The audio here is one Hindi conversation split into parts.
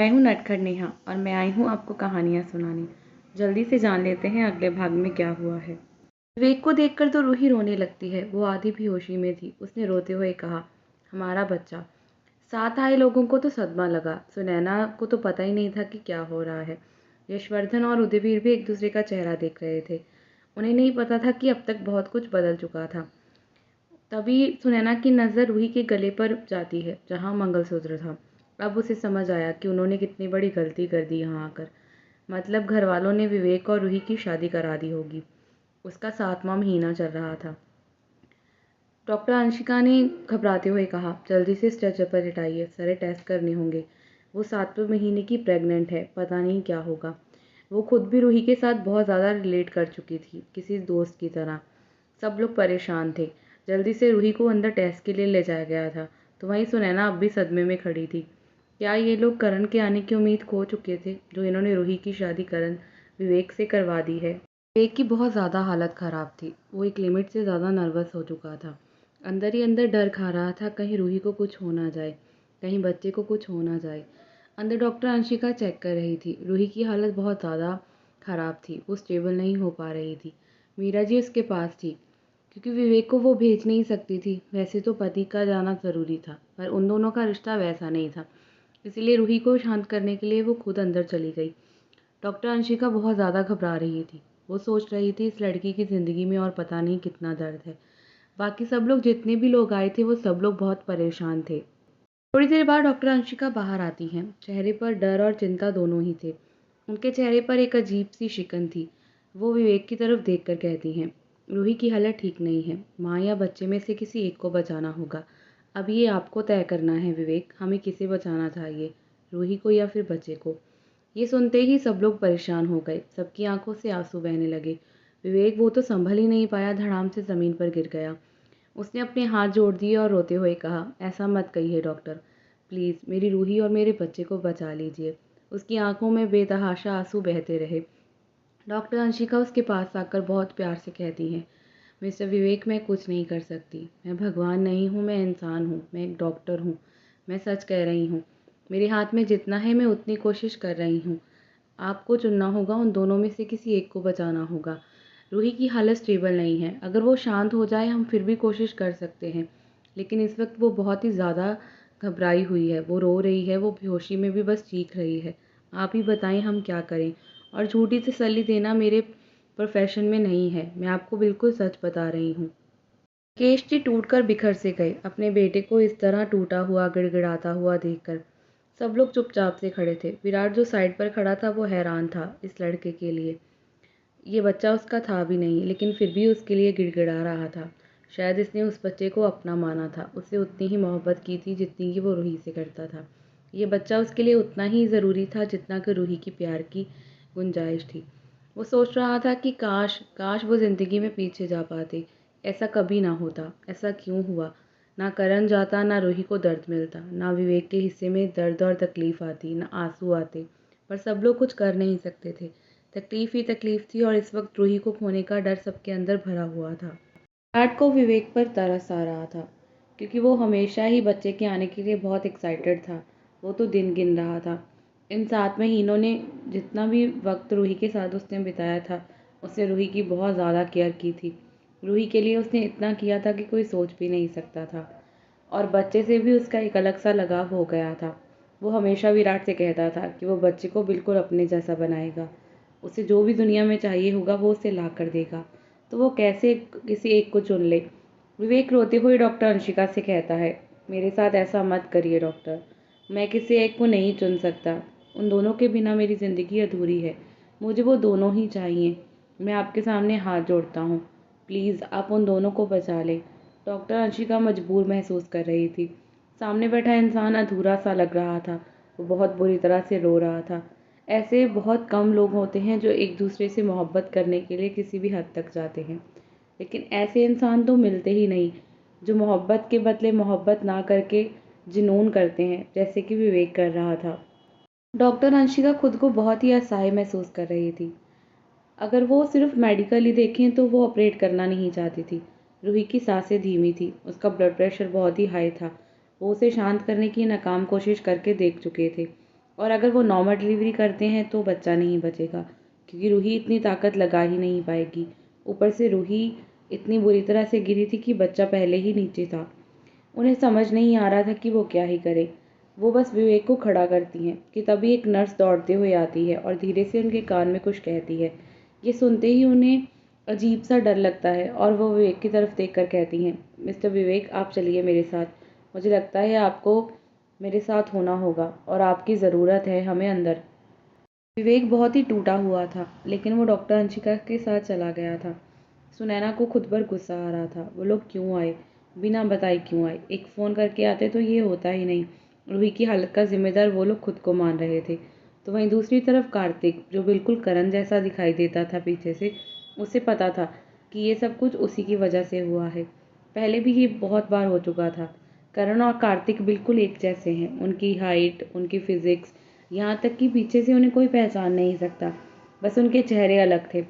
मैं हूँ नटखट नेहा और मैं आई हूँ आपको कहानियाँ सुनाने। जल्दी से जान लेते हैं अगले भाग में क्या हुआ है। विवेक को देखकर तो रूही रोने लगती है। वो आधी बेहोशी में थी। उसने रोते हुए कहा, हमारा बच्चा। साथ आए लोगों को तो सदमा लगा। सुनैना को तो पता ही नहीं था कि क्या हो रहा है। यशवर्धन और उदयवीर भी एक दूसरे का चेहरा देख रहे थे। उन्हें नहीं पता था कि अब तक बहुत कुछ बदल चुका था। तभी सुनैना की नज़र रूही के गले पर जाती है जहाँ मंगलसूत्र था। अब उसे समझ आया कि उन्होंने कितनी बड़ी गलती कर दी यहाँ आकर। मतलब घर वालों ने विवेक और रूही की शादी करा दी होगी। उसका 7वां महीना चल रहा था। डॉक्टर अंशिका ने घबराते हुए कहा, जल्दी से स्ट्रेचर पर लिटाइए, सारे टेस्ट करने होंगे। वो 7वें महीने की प्रेग्नेंट है, पता नहीं क्या होगा। वो खुद भी रूही के साथ बहुत ज़्यादा रिलेट कर चुकी थी, किसी दोस्त की तरह। सब लोग परेशान थे। जल्दी से रूही को अंदर टेस्ट के लिए ले जाया गया था। तो वहीं सुनैना अब भी सदमे में खड़ी थी। क्या ये लोग करण के आने की उम्मीद खो चुके थे, जो इन्होंने रूही की शादी करण विवेक से करवा दी है। विवेक की बहुत ज़्यादा हालत ख़राब थी। वो एक लिमिट से ज़्यादा नर्वस हो चुका था। अंदर ही अंदर डर खा रहा था, कहीं रूही को कुछ हो ना जाए, कहीं बच्चे को कुछ हो ना जाए। अंदर डॉक्टर अंशिका चेक कर रही थी। रूही की हालत बहुत ज़्यादा ख़राब थी। वो स्टेबल नहीं हो पा रही थी। मीरा जी उसके पास थी, क्योंकि विवेक को वो भेज नहीं सकती थी। वैसे तो पति का जाना ज़रूरी था, पर उन दोनों का रिश्ता वैसा नहीं था। इसलिए रूही को शांत करने के लिए वो खुद अंदर चली गई। डॉक्टर अंशिका बहुत ज़्यादा घबरा रही थी। वो सोच रही थी इस लड़की की ज़िंदगी में और पता नहीं कितना दर्द है। बाकी सब लोग, जितने भी लोग आए थे, वो सब लोग बहुत परेशान थे। थोड़ी देर बाद डॉक्टर अंशिका बाहर आती हैं। चेहरे पर डर और चिंता दोनों ही थे। उनके चेहरे पर एक अजीब सी शिकन थी। वो विवेक की तरफ देखकर कहती हैं, रूही की हालत ठीक नहीं है। माँ या बच्चे में से किसी एक को बचाना होगा। अब ये आपको तय करना है विवेक, हमें किसे बचाना चाहिए, रूही को या फिर बच्चे को। ये सुनते ही सब लोग परेशान हो गए। सबकी आंखों से आंसू बहने लगे। विवेक, वो तो संभल ही नहीं पाया, धड़ाम से ज़मीन पर गिर गया। उसने अपने हाथ जोड़ दिए और रोते हुए कहा, ऐसा मत कहिए डॉक्टर, प्लीज़ मेरी रूही और मेरे बच्चे को बचा लीजिए। उसकी आंखों में बेतहाशा आंसू बहते रहे। डॉक्टर अंशिका उसके पास आकर बहुत प्यार से कहती हैं, मिस्टर विवेक, मैं कुछ नहीं कर सकती। मैं भगवान नहीं हूँ, मैं इंसान हूँ, मैं एक डॉक्टर हूँ। मैं सच कह रही हूँ। मेरे हाथ में जितना है मैं उतनी कोशिश कर रही हूँ। आपको चुनना होगा, उन दोनों में से किसी एक को बचाना होगा। रूही की हालत स्टेबल नहीं है। अगर वो शांत हो जाए हम फिर भी कोशिश कर सकते हैं, लेकिन इस वक्त वो बहुत ही ज़्यादा घबराई हुई है। वो रो रही है, वो बेहोशी में भी बस चीख रही है। आप ही बताएं हम क्या करें। और झूठी तसल्ली देना मेरे प्रोफेशन में नहीं है। मैं आपको बिल्कुल सच बता रही हूँ। केश जी टूटकर बिखर से गए, अपने बेटे को इस तरह टूटा हुआ गिड़गिड़ाता हुआ देखकर। सब लोग चुपचाप से खड़े थे। विराट जो साइड पर खड़ा था वो हैरान था इस लड़के के लिए। ये बच्चा उसका था भी नहीं, लेकिन फिर भी उसके लिए गिड़गिड़ा रहा था। शायद इसने उस बच्चे को अपना माना था, उससे उतनी ही मोहब्बत की थी जितनी कि वो रूही से करता था। ये बच्चा उसके लिए उतना ही ज़रूरी था जितना कि रूही की प्यार की गुंजाइश थी। वो सोच रहा था कि काश काश वो ज़िंदगी में पीछे जा पाते। ऐसा कभी ना होता। ऐसा क्यों हुआ? ना करण जाता, ना रूही को दर्द मिलता, ना विवेक के हिस्से में दर्द और तकलीफ़ आती, ना आंसू आते। पर सब लोग कुछ कर नहीं सकते थे। तकलीफ़ ही तकलीफ़ थी और इस वक्त रूही को खोने का डर सबके अंदर भरा हुआ था। विराट को विवेक पर तरस आ रहा था, क्योंकि वो हमेशा ही बच्चे के आने के लिए बहुत एक्साइटेड था। वो तो दिन गिन रहा था। इन 7 महीनों ने जितना भी वक्त रूही के साथ उसने बिताया था, उसने रूही की बहुत ज़्यादा केयर की थी। रूही के लिए उसने इतना किया था कि कोई सोच भी नहीं सकता था। और बच्चे से भी उसका एक अलग सा लगाव हो गया था। वो हमेशा विराट से कहता था कि वो बच्चे को बिल्कुल अपने जैसा बनाएगा। उसे जो भी दुनिया में चाहिए होगा वो उसे ला कर देगा। तो वो कैसे किसी एक को चुन ले? विवेक रोते हुए डॉक्टर अंशिका से कहता है, मेरे साथ ऐसा मत करिए डॉक्टर। मैं किसी एक को नहीं चुन सकता। उन दोनों के बिना मेरी ज़िंदगी अधूरी है। मुझे वो दोनों ही चाहिए। मैं आपके सामने हाथ जोड़ता हूँ। प्लीज़ आप उन दोनों को बचा लें। डॉक्टर अंशिका मजबूर महसूस कर रही थी। सामने बैठा इंसान अधूरा सा लग रहा था। वो बहुत बुरी तरह से रो रहा था। ऐसे बहुत कम लोग होते हैं जो एक दूसरे से मोहब्बत करने के लिए किसी भी हद तक जाते हैं, लेकिन ऐसे इंसान तो मिलते ही नहीं जो मोहब्बत के बदले मोहब्बत ना करके जुनून करते हैं, जैसे कि विवेक कर रहा था। डॉक्टर अंशिका खुद को बहुत ही असहाय महसूस कर रही थी। अगर वो सिर्फ मेडिकली देखें तो वो ऑपरेट करना नहीं चाहती थी। रूही की सांसें धीमी थी, उसका ब्लड प्रेशर बहुत ही हाई था। वो उसे शांत करने की नाकाम कोशिश करके देख चुके थे। और अगर वो नॉर्मल डिलीवरी करते हैं तो बच्चा नहीं बचेगा, क्योंकि रूही इतनी ताकत लगा ही नहीं पाएगी। ऊपर से रूही इतनी बुरी तरह से गिरी थी कि बच्चा पहले ही नीचे था। उन्हें समझ नहीं आ रहा था कि वो क्या ही करे। वो बस विवेक को खड़ा करती हैं कि तभी एक नर्स दौड़ते हुए आती है और धीरे से उनके कान में कुछ कहती है। ये सुनते ही उन्हें अजीब सा डर लगता है और वो विवेक की तरफ देखकर कहती हैं, मिस्टर विवेक, आप चलिए मेरे साथ। मुझे लगता है आपको मेरे साथ होना होगा और आपकी ज़रूरत है हमें अंदर। विवेक बहुत ही टूटा हुआ था, लेकिन वो डॉक्टर अंशिका के साथ चला गया था। सुनैना को खुद पर गुस्सा आ रहा था। वो लोग क्यों आए? बिना बताए क्यों आए? एक फ़ोन करके आते तो ये होता ही नहीं। रूही की हालत का ज़िम्मेदार वो लोग खुद को मान रहे थे। तो वहीं दूसरी तरफ कार्तिक, जो बिल्कुल करण जैसा दिखाई देता था पीछे से, उसे पता था कि ये सब कुछ उसी की वजह से हुआ है। पहले भी ये बहुत बार हो चुका था। करण और कार्तिक बिल्कुल एक जैसे हैं। उनकी हाइट, उनकी फिज़िक्स, यहाँ तक कि पीछे से उन्हें कोई पहचान नहीं सकता। बस उनके चेहरे अलग थे।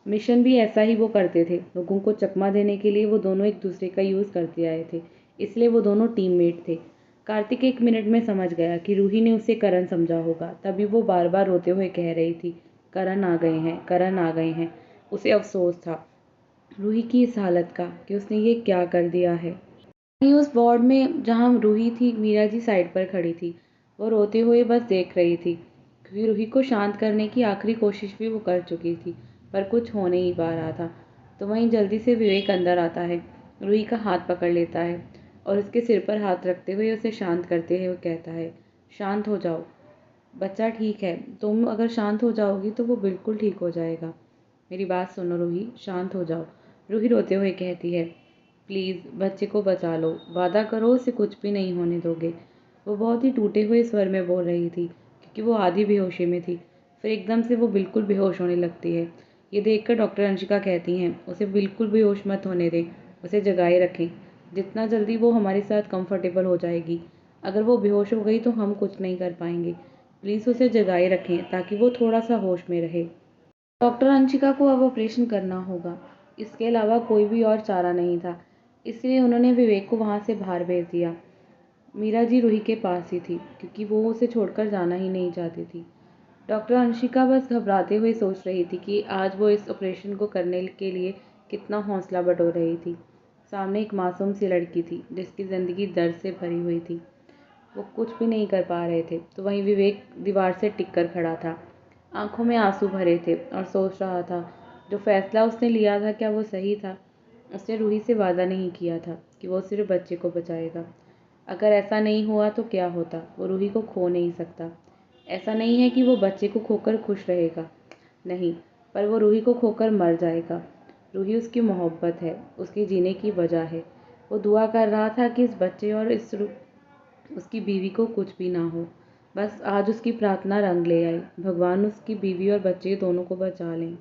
मिशन भी ऐसा ही वो करते थे। लोगों को चकमा देने के लिए वो दोनों एक दूसरे का यूज़ करते आए थे, इसलिए वो दोनों टीममेट थे। कार्तिक 1 मिनट में समझ गया कि रूही ने उसे करण समझा होगा, तभी वो बार बार रोते हुए कह रही थी, करण आ गए हैं, करण आ गए हैं। उसे अफसोस था रूही की इस हालत का कि उसने ये क्या कर दिया है। वहीं उस वार्ड में जहाँ रूही थी, मीरा जी साइड पर खड़ी थी। वो रोते हुए बस देख रही थी, क्योंकि रूही को शांत करने की आखिरी कोशिश भी वो कर चुकी थी, पर कुछ हो नहीं पा रहा था। तो वहीं जल्दी से विवेक अंदर आता है, रूही का हाथ पकड़ लेता है और उसके सिर पर हाथ रखते हुए उसे शांत करते हुए कहता है, शांत हो जाओ बच्चा, ठीक है। तुम अगर शांत हो जाओगी तो वो बिल्कुल ठीक हो जाएगा। मेरी बात सुनो रूही, शांत हो जाओ। रूही रोते हुए कहती है, प्लीज़ बच्चे को बचा लो, वादा करो उसे कुछ भी नहीं होने दोगे। वो बहुत ही टूटे हुए स्वर में बोल रही थी, क्योंकि वो आधी बेहोशी में थी। फिर एकदम से वो बिल्कुल बेहोश होने लगती है। ये देखकर डॉक्टर अंशिका कहती हैं, उसे बिल्कुल बेहोश मत होने दें, उसे जगाए रखें। जितना जल्दी वो हमारे साथ कंफर्टेबल हो जाएगी। अगर वो बेहोश हो गई तो हम कुछ नहीं कर पाएंगे। प्लीज़ उसे जगाए रखें ताकि वो थोड़ा सा होश में रहे। डॉक्टर अंशिका को अब ऑपरेशन करना होगा। इसके अलावा कोई भी और चारा नहीं था। इसलिए उन्होंने विवेक को वहाँ से बाहर भेज दिया। मीरा जी रूही के पास ही थी, क्योंकि वो उसे छोड़कर जाना ही नहीं चाहती थी। डॉक्टर अंशिका बस घबराते हुए सोच रही थी कि आज वो इस ऑपरेशन को करने के लिए कितना हौसला बटोर रही थी। सामने एक मासूम सी लड़की थी, जिसकी ज़िंदगी दर्द से भरी हुई थी। वो कुछ भी नहीं कर पा रहे थे। तो वहीं विवेक दीवार से टिक कर खड़ा था। आंखों में आंसू भरे थे और सोच रहा था, जो फैसला उसने लिया था क्या वो सही था? उसने रूही से वादा नहीं किया था कि वो सिर्फ बच्चे को बचाएगा। अगर ऐसा नहीं हुआ तो क्या होता? वो रूही को खो नहीं सकता। ऐसा नहीं है कि वो बच्चे को खोकर खुश रहेगा, नहीं, पर वो रूही को खोकर मर जाएगा। रूही उसकी मोहब्बत है, उसके जीने की वजह है। वो दुआ कर रहा था कि इस बच्चे और उसकी बीवी को कुछ भी ना हो। बस आज उसकी प्रार्थना रंग ले आई, भगवान उसकी बीवी और बच्चे दोनों को बचा लें।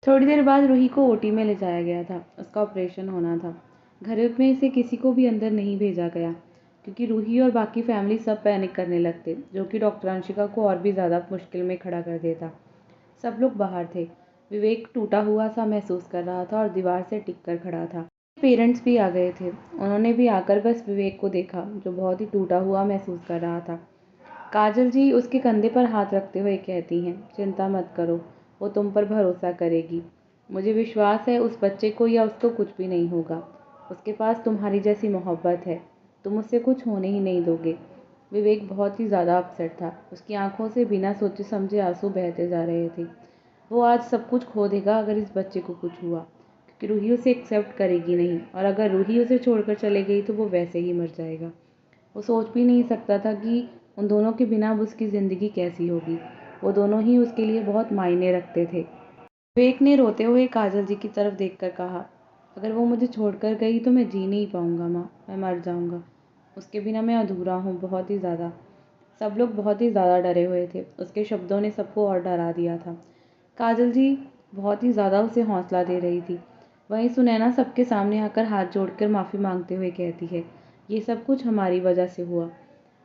थोड़ी देर बाद रूही को ओटी में ले जाया गया था। उसका ऑपरेशन होना था। घर में से किसी को भी अंदर नहीं भेजा गया, क्योंकि रूही और बाकी फैमिली सब पैनिक करने लगते, जो कि डॉक्टर अंशिका को और भी ज़्यादा मुश्किल में खड़ा कर देता। सब लोग बाहर थे। विवेक टूटा हुआ सा महसूस कर रहा था और दीवार से टिक कर खड़ा था। पेरेंट्स भी आ गए थे। उन्होंने भी आकर बस विवेक को देखा, जो बहुत ही टूटा हुआ महसूस कर रहा था। काजल जी उसके कंधे पर हाथ रखते हुए कहती हैं, चिंता मत करो, वो तुम पर भरोसा करेगी। मुझे विश्वास है उस बच्चे को या उसको कुछ भी नहीं होगा। उसके पास तुम्हारी जैसी मोहब्बत है, तुम उससे कुछ होने ही नहीं दोगे। विवेक बहुत ही ज़्यादा अपसेट था। उसकी आंखों से बिना सोचे समझे आंसू बहते जा रहे थे। वो आज सब कुछ खो देगा अगर इस बच्चे को कुछ हुआ, क्योंकि रूही उसे एक्सेप्ट करेगी नहीं, और अगर रूही उसे छोड़कर चले गई तो वो वैसे ही मर जाएगा। वो सोच भी नहीं सकता था कि उन दोनों के बिना अब उसकी ज़िंदगी कैसी होगी। वो दोनों ही उसके लिए बहुत मायने रखते थे। विवेक ने रोते हुए काजल जी की तरफ देखकर कहा, अगर वो मुझे छोड़कर गई तो मैं जी नहीं पाऊंगा माँ, मैं मर जाऊंगा। उसके बिना मैं अधूरा हूँ, बहुत ही ज़्यादा। सब लोग बहुत ही ज़्यादा डरे हुए थे। उसके शब्दों ने सबको और डरा दिया था। काजल जी बहुत ही ज़्यादा उसे हौसला दे रही थी। वहीं सुनैना सबके सामने आकर हाथ जोड़कर माफ़ी मांगते हुए कहती है, ये सब कुछ हमारी वजह से हुआ।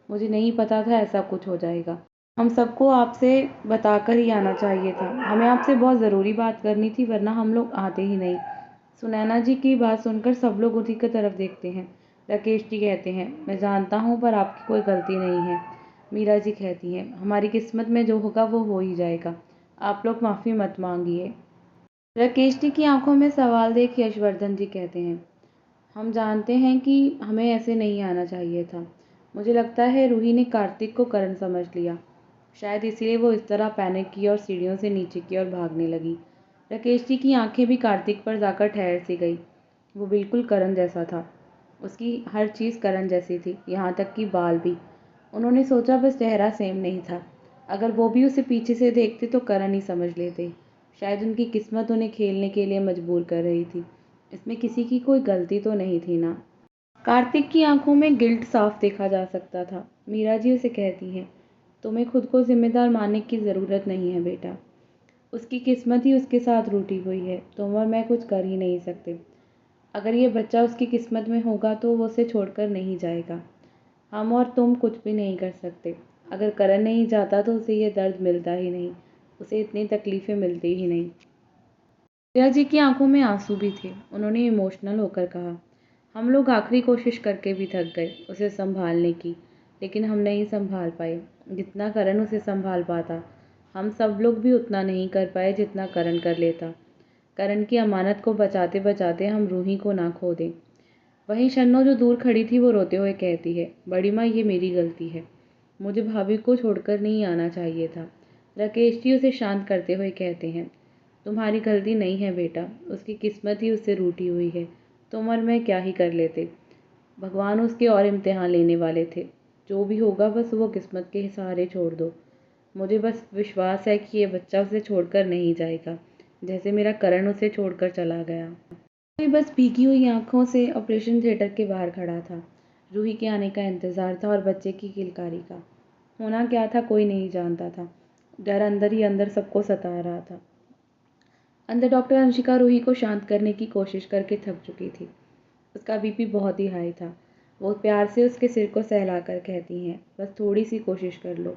मुझे नहीं पता था ऐसा कुछ हो जाएगा। हम सबको आपसे बताकर ही आना चाहिए था। हमें आपसे बहुत ज़रूरी बात करनी थी, वरना हम लोग आते ही नहीं। सुनैना जी की बात सुनकर सब लोग उसी की तरफ देखते हैं। राकेश जी कहते हैं, मैं जानता हूँ पर आपकी कोई गलती नहीं है। मीरा जी कहती हैं, हमारी किस्मत में जो होगा वो हो ही जाएगा, आप लोग माफ़ी मत मांगिए। राकेश जी की आंखों में सवाल देख यशवर्धन जी कहते हैं, हम जानते हैं कि हमें ऐसे नहीं आना चाहिए था। मुझे लगता है रूही ने कार्तिक को करण समझ लिया। शायद इसीलिए वो इस तरह पैनिक की और सीढ़ियों से नीचे की ओर भागने लगी। राकेश जी की आंखें भी कार्तिक पर जाकर ठहर सी गई। वो बिल्कुल करण जैसा था। उसकी हर चीज़ करण जैसी थी, यहाँ तक कि बाल भी। उन्होंने सोचा बस चेहरा सेम नहीं था। अगर वो भी उसे पीछे से देखते तो करण ही समझ लेते। शायद उनकी किस्मत उन्हें खेलने के लिए मजबूर कर रही थी। इसमें किसी की कोई गलती तो नहीं थी ना। कार्तिक की आंखों में गिल्ट साफ देखा जा सकता था। मीरा जी उसे कहती हैं, तुम्हें खुद को जिम्मेदार मानने की ज़रूरत नहीं है बेटा। उसकी किस्मत ही उसके साथ रूठी हुई है, तुम और मैं कुछ कर ही नहीं सकते। अगर ये बच्चा उसकी किस्मत में होगा तो वो उसे छोड़कर नहीं जाएगा। हम और तुम कुछ भी नहीं कर सकते। अगर करण नहीं जाता तो उसे ये दर्द मिलता ही नहीं, उसे इतनी तकलीफ़ें मिलती ही नहीं। मीरा जी की आंखों में आंसू भी थे। उन्होंने इमोशनल होकर कहा, हम लोग आखिरी कोशिश करके भी थक गए उसे संभालने की, लेकिन हम नहीं संभाल पाए जितना करण उसे संभाल पाता। हम सब लोग भी उतना नहीं कर पाए जितना करण कर लेता। करण की अमानत को बचाते बचाते हम रूही को ना खो दें। वहीं शन्नो जो दूर खड़ी थी वो रोते हुए कहती है, बड़ी माँ ये मेरी गलती है, मुझे भाभी को छोड़कर नहीं आना चाहिए था। राकेश जी उसे शांत करते हुए कहते हैं, तुम्हारी गलती नहीं है बेटा, उसकी किस्मत ही उससे रूठी हुई है, तुम और मैं क्या ही कर लेते। भगवान उसके और इम्तिहान लेने वाले थे। जो भी होगा बस वो किस्मत के सहारे छोड़ दो। मुझे बस विश्वास है कि ये बच्चा उसे छोड़कर नहीं जाएगा, जैसे मेरा करण उसे छोड़कर चला गया। कोई बस भीगी हुई आंखों से ऑपरेशन थिएटर के बाहर खड़ा था। रूही के आने का इंतजार था और बच्चे की किलकारी का। होना क्या था कोई नहीं जानता था। डर अंदर ही अंदर सबको सता रहा था। अंदर डॉक्टर अंशिका रूही को शांत करने की कोशिश करके थक चुकी थी। उसका बीपी बहुत ही हाई था। वो प्यार से उसके सिर को सहलाकर कहती हैं, बस थोड़ी सी कोशिश कर लो।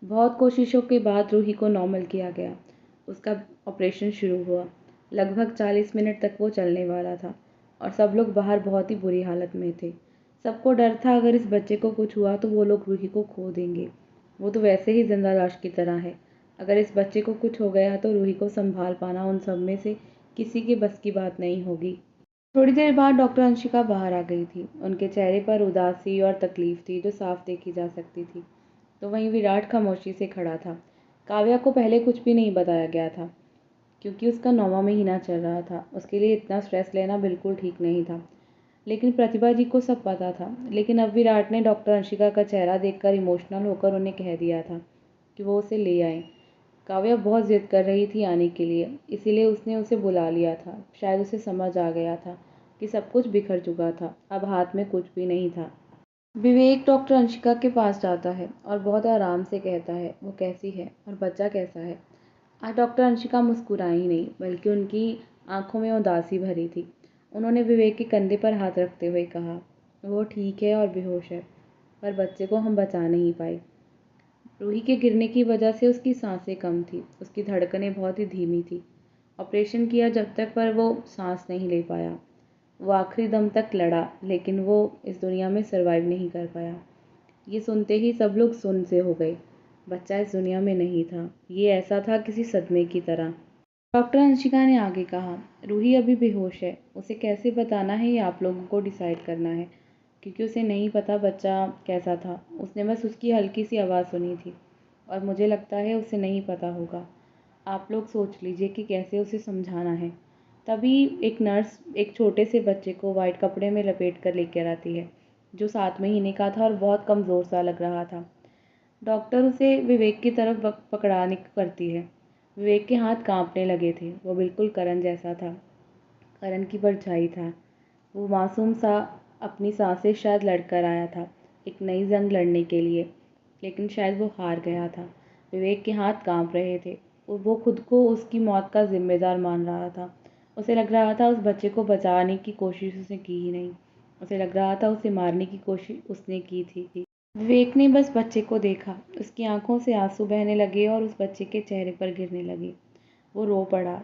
बहुत कोशिशों के बाद रूही को नॉर्मल किया गया। उसका ऑपरेशन शुरू हुआ। लगभग 40 मिनट तक वो चलने वाला था और सब लोग बाहर बहुत ही बुरी हालत में थे। सबको डर था अगर इस बच्चे को कुछ हुआ तो वो लोग रूही को खो देंगे। वो तो वैसे ही जिंदा लाश की तरह है। अगर इस बच्चे को कुछ हो गया तो रूही को संभाल पाना उन सब में से किसी के बस की बात नहीं होगी। थोड़ी देर बाद डॉक्टर अंशिका बाहर आ गई थी। उनके चेहरे पर उदासी और तकलीफ थी जो साफ देखी जा सकती थी। तो वहीं विराट खामोशी से खड़ा था। काव्या को पहले कुछ भी नहीं बताया गया था क्योंकि उसका 9वां महीना चल रहा था। उसके लिए इतना स्ट्रेस लेना बिल्कुल ठीक नहीं था। लेकिन प्रतिभा जी को सब पता था। लेकिन अब विराट ने डॉक्टर अंशिका का चेहरा देखकर इमोशनल होकर उन्हें कह दिया था कि वो उसे ले आए। काव्या बहुत ज़िद कर रही थी आने के लिए, इसीलिए उसने उसे बुला लिया था। शायद उसे समझ आ गया था कि सब कुछ बिखर चुका था, अब हाथ में कुछ भी नहीं था। विवेक डॉक्टर अंशिका के पास जाता है और बहुत आराम से कहता है, वो कैसी है और बच्चा कैसा है। आज डॉक्टर अंशिका मुस्कुराई नहीं, बल्कि उनकी आंखों में उदासी भरी थी। उन्होंने विवेक के कंधे पर हाथ रखते हुए कहा, वो ठीक है और बेहोश है, पर बच्चे को हम बचा नहीं पाए। रूही के गिरने की वजह से उसकी सांसें कम थी, उसकी धड़कनें बहुत ही धीमी थी। ऑपरेशन किया जब तक पर वो सांस नहीं ले पाया। वो आखिरी दम तक लड़ा, लेकिन वो इस दुनिया में सरवाइव नहीं कर पाया। ये सुनते ही सब लोग सुन्न से हो गए। बच्चा इस दुनिया में नहीं था। ये ऐसा था किसी सदमे की तरह। डॉक्टर अंशिका ने आगे कहा, रूही अभी बेहोश है। उसे कैसे बताना है ये आप लोगों को डिसाइड करना है, क्योंकि उसे नहीं पता बच्चा कैसा था। उसने बस उसकी हल्की सी आवाज़ सुनी थी और मुझे लगता है उसे नहीं पता होगा। आप लोग सोच लीजिए कि कैसे उसे समझाना है। तभी एक नर्स एक छोटे से बच्चे को वाइट कपड़े में लपेट कर लेकर आती है, जो 7 महीने का था और बहुत कमज़ोर सा लग रहा था। डॉक्टर उसे विवेक की तरफ पकड़ाने करती है। विवेक के हाथ कांपने लगे थे। वो बिल्कुल करण जैसा था, करण की परछाई था। वो मासूम सा अपनी सांसें शायद लड़कर आया था एक नई जंग लड़ने के लिए, लेकिन शायद वो हार गया था। विवेक के हाथ कांप रहे थे और वो खुद को उसकी मौत का जिम्मेदार मान रहा था। उसे लग रहा था उस बच्चे को बचाने की कोशिश उसने की ही नहीं। उसे लग रहा था उसे मारने की कोशिश उसने की थी। विवेक ने बस बच्चे को देखा। उसकी आंखों से आंसू बहने लगे और उस बच्चे के चेहरे पर गिरने लगे। वो रो पड़ा,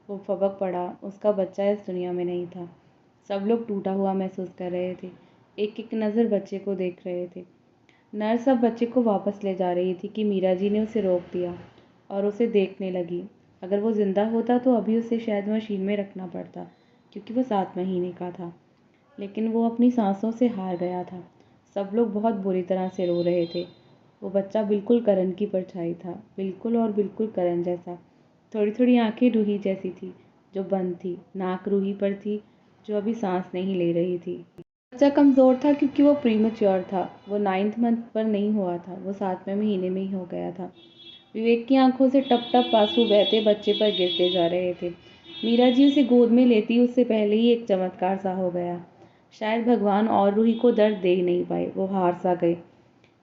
वो फबक पड़ा। उसका बच्चा इस दुनिया में नहीं था। सब लोग टूटा हुआ महसूस कर रहे थे। एक एक नज़र बच्चे को देख रहे थे। नर्स अब बच्चे को वापस ले जा रही थी कि मीरा जी ने उसे रोक दिया और उसे देखने लगी। अगर वो ज़िंदा होता तो अभी उसे शायद मशीन में रखना पड़ता, क्योंकि वो 7 महीने का था। लेकिन वो अपनी सांसों से हार गया था। सब लोग बहुत बुरी तरह से रो रहे थे। वो बच्चा बिल्कुल करण की परछाई था, बिल्कुल और बिल्कुल करण जैसा। थोड़ी-थोड़ी आँखें रूही जैसी थी, जो बंद थी। नाक रूही पर थी, जो अभी सांस नहीं ले रही थी। बच्चा कमज़ोर था क्योंकि वो प्रीमैच्योर था। वो 9th मंथ पर नहीं हुआ था, वो 7वें महीने में ही हो गया था। विवेक की आंखों से टप-टप आंसू बहते बच्चे पर गिरते जा रहे थे। मीरा जी उसे गोद में लेती उससे पहले ही एक चमत्कार सा हो गया। शायद भगवान और रूही को दर्द दे ही नहीं पाए, वो हार सा गए।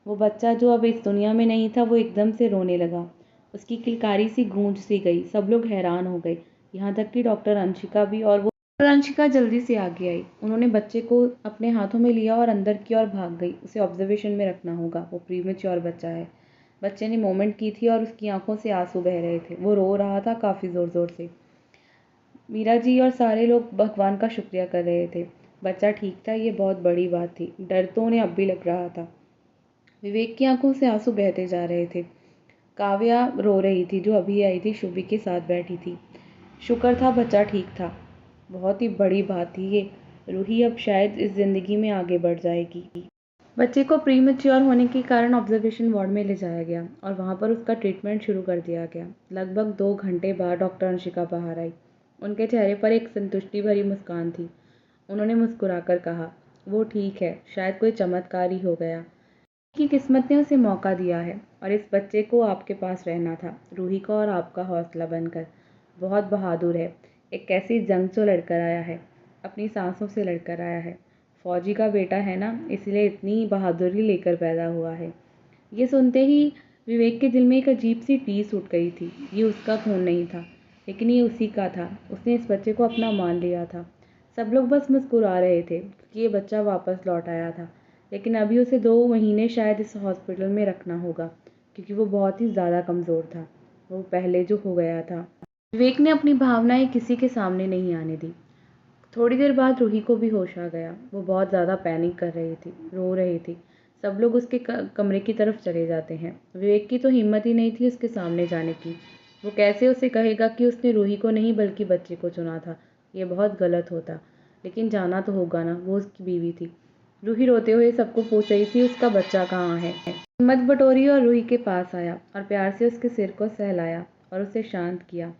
वो बच्चा जो अब इस दुनिया में नहीं था, वो एकदम से रोने लगा। उसकी किलकारी सी गूंज सी गई। सब लोग हैरान हो गए, यहाँ तक कि डॉक्टर अंशिका भी। और वो डॉक्टर अंशिका जल्दी से आगे आई। उन्होंने बच्चे को अपने हाथों में लिया और अंदर की ओर भाग गई। उसे ऑब्जर्वेशन में रखना होगा, वो प्रीमेच्योर बच्चा है। बच्चे ने मोमेंट की थी और उसकी आंखों से आंसू बह रहे थे। वो रो रहा था काफ़ी ज़ोर-ज़ोर से। मीरा जी और सारे लोग भगवान का शुक्रिया कर रहे थे। बच्चा ठीक था, ये बहुत बड़ी बात थी। डर तो उन्हें अब भी लग रहा था। विवेक की आंखों से आंसू बहते जा रहे थे। काव्या रो रही थी, जो अभी आई थी, शुभी के साथ बैठी थी। शुक्र था बच्चा ठीक था। बहुत ही बड़ी बात थी ये। रूही अब शायद इस ज़िंदगी में आगे बढ़ जाएगी। बच्चे को प्रीमेच्योर होने के कारण ऑब्जर्वेशन वार्ड में ले जाया गया और वहाँ पर उसका ट्रीटमेंट शुरू कर दिया गया। लगभग 2 घंटे बाद डॉक्टर अंशिका बाहर आई। उनके चेहरे पर एक संतुष्टि भरी मुस्कान थी। उन्होंने मुस्कुराकर कहा, वो ठीक है, शायद कोई चमत्कार ही हो गया। की किस्मत ने उसे मौका दिया है और इस बच्चे को आपके पास रहना था, रूही का और आपका हौसला बनकर। बहुत बहादुर है। एक ऐसी जंग से लड़कर आया है, अपनी सांसों से लड़कर आया है। फौजी का बेटा है ना, इसलिए इतनी बहादुरी लेकर पैदा हुआ है। ये सुनते ही विवेक के दिल में एक अजीब सी टीस उठ गई थी। ये उसका खून नहीं था, लेकिन ये उसी का था। उसने इस बच्चे को अपना मान लिया था। सब लोग बस मुस्कुरा रहे थे क्योंकि ये बच्चा वापस लौट आया था। लेकिन अभी उसे 2 महीने शायद इस हॉस्पिटल में रखना होगा, क्योंकि वो बहुत ही ज़्यादा कमज़ोर था, वो पहले जो हो गया था। विवेक ने अपनी भावनाएं किसी के सामने नहीं आने दी। थोड़ी देर बाद रूही को भी होश आ गया। वो बहुत ज़्यादा पैनिक कर रही थी, रो रही थी। सब लोग उसके कमरे की तरफ चले जाते हैं। विवेक की तो हिम्मत ही नहीं थी उसके सामने जाने की। वो कैसे उसे कहेगा कि उसने रूही को नहीं बल्कि बच्चे को चुना था। ये बहुत गलत होता, लेकिन जाना तो होगा ना, वो उसकी बीवी थी। रूही रोते हुए सबको पूछ रही थी उसका बच्चा कहाँ है। हिम्मत बटोरी और रूही के पास आया और प्यार से उसके सिर को सहलाया और उसे शांत किया।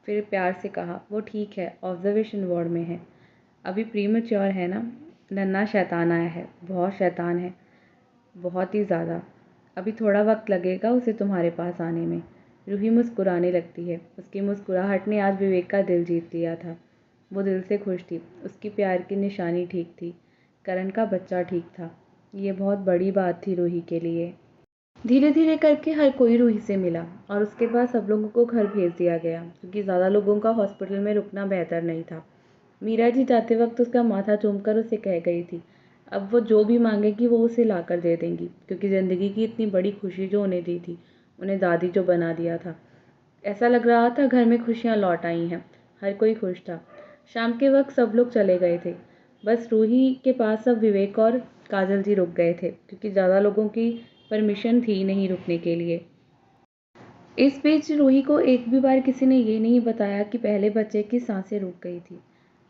फिर प्यार से कहा, वो ठीक है, ऑब्जर्वेशन वार्ड में है, अभी प्रीमेच्योर है ना। नन्हा शैतान आया है, बहुत शैतान है, बहुत ही ज़्यादा। अभी थोड़ा वक्त लगेगा उसे तुम्हारे पास आने में। रूही मुस्कुराने लगती है। उसकी मुस्कुराहट ने आज विवेक का दिल जीत लिया था। वो दिल से खुश थी। उसकी प्यार की निशानी ठीक थी। करण का बच्चा ठीक था। ये बहुत बड़ी बात थी रूही के लिए। धीरे धीरे करके हर कोई रूही से मिला और उसके बाद सब लोगों को घर भेज दिया गया, क्योंकि ज़्यादा लोगों का हॉस्पिटल में रुकना बेहतर नहीं था। मीरा जी जाते वक्त उसका माथा चूमकर उसे कह गई थी, अब वो जो भी मांगेगी वो उसे ला कर दे देंगी, क्योंकि ज़िंदगी की इतनी बड़ी खुशी जो उन्हें दी थी, उन्हें दादी जो बना दिया था। ऐसा लग रहा था घर में खुशियाँ लौट आई हैं। हर कोई खुश था। शाम के वक्त सब लोग चले गए थे। बस रूही के पास अब विवेक और काजल जी रुक गए थे, क्योंकि ज़्यादा लोगों की परमिशन थी नहीं रुकने के लिए। इस बीच रूही को एक भी बार किसी ने ये नहीं बताया कि पहले बच्चे की सांसें रुक गई थी,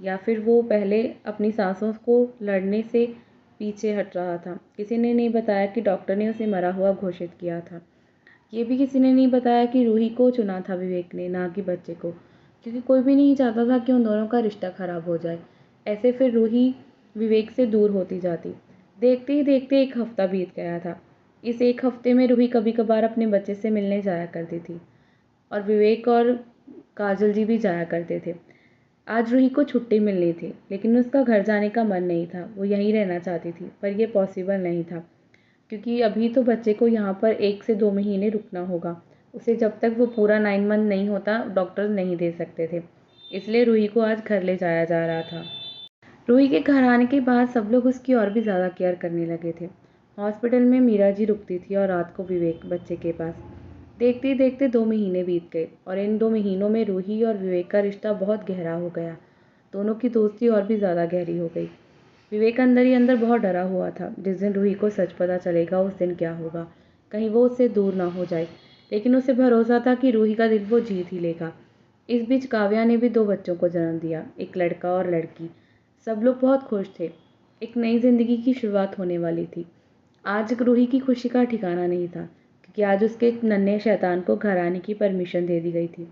या फिर वो पहले अपनी सांसों को लड़ने से पीछे हट रहा था। किसी ने नहीं बताया कि डॉक्टर ने उसे मरा हुआ घोषित किया था। ये भी किसी ने नहीं बताया कि रूही को चुना था विवेक ने, ना कि बच्चे को, क्योंकि कोई भी नहीं चाहता था कि उन दोनों का रिश्ता खराब हो जाए। ऐसे फिर रूही विवेक से दूर होती जाती। देखते ही देखते 1 हफ्ता बीत गया था। इस 1 हफ्ते में रूही कभी कभार अपने बच्चे से मिलने जाया करती थी और विवेक और काजल जी भी जाया करते थे। आज रूही को छुट्टी मिलनी थी, लेकिन उसका घर जाने का मन नहीं था। वो यहीं रहना चाहती थी, पर यह पॉसिबल नहीं था, क्योंकि अभी तो बच्चे को यहाँ पर 1 से 2 महीने रुकना होगा। उसे जब तक वो पूरा 9 मंथ नहीं होता डॉक्टर नहीं दे सकते थे। इसलिए रूही को आज घर ले जाया जा रहा था। रूही के घर आने के बाद सब लोग उसकी और भी ज़्यादा केयर करने लगे थे। हॉस्पिटल में मीरा जी रुकती थी और रात को विवेक बच्चे के पास। देखते ही देखते 2 महीने बीत गए और इन 2 महीनों में रूही और विवेक का रिश्ता बहुत गहरा हो गया। दोनों की दोस्ती और भी ज़्यादा गहरी हो गई। विवेक अंदर ही अंदर बहुत डरा हुआ था। जिस दिन रूही को सच पता चलेगा उस दिन क्या होगा, कहीं वो उससे दूर ना हो जाए। लेकिन उसे भरोसा था कि रूही का दिल वो जीत ही लेगा। इस बीच काव्या ने भी 2 बच्चों को जन्म दिया, एक लड़का और लड़की। सब लोग बहुत खुश थे। एक नई जिंदगी की शुरुआत होने वाली थी। आज रूही की खुशी का ठिकाना नहीं था, क्योंकि आज उसके नन्हे शैतान को घर आने की परमिशन दे दी गई थी।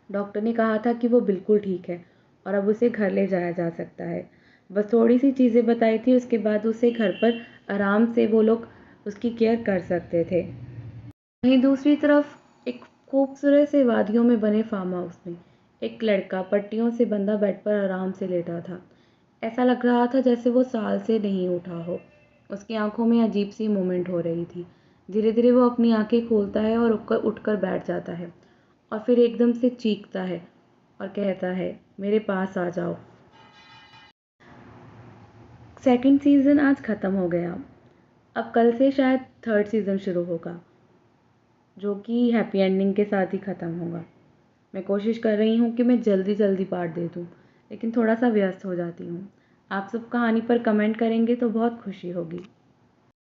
डॉक्टर ने कहा था कि वो बिल्कुल ठीक है और अब उसे घर ले जाया जा सकता है। बस थोड़ी सी चीज़ें बताई थी, उसके बाद उसे घर पर आराम से वो लोग उसकी केयर कर सकते थे। वहीं दूसरी तरफ एक खूबसूरत से वादियों में बने फार्म हाउस में एक लड़का पट्टियों से बंधा बेड पर आराम से लेटा था। ऐसा लग रहा था जैसे वो साल से नहीं उठा हो। उसकी आंखों में अजीब सी मूवमेंट हो रही थी। धीरे धीरे वो अपनी आंखें खोलता है और उठकर बैठ जाता है और फिर एकदम से चीखता है और कहता है, मेरे पास आ जाओ। सेकंड सीज़न आज ख़त्म हो गया। अब कल से शायद थर्ड सीज़न शुरू होगा, जो कि हैप्पी एंडिंग के साथ ही ख़त्म होगा। मैं कोशिश कर रही हूँ कि मैं जल्दी जल्दी पार्ट दे दूँ, लेकिन थोड़ा सा व्यस्त हो जाती हूँ। आप सब कहानी पर कमेंट करेंगे तो बहुत खुशी होगी।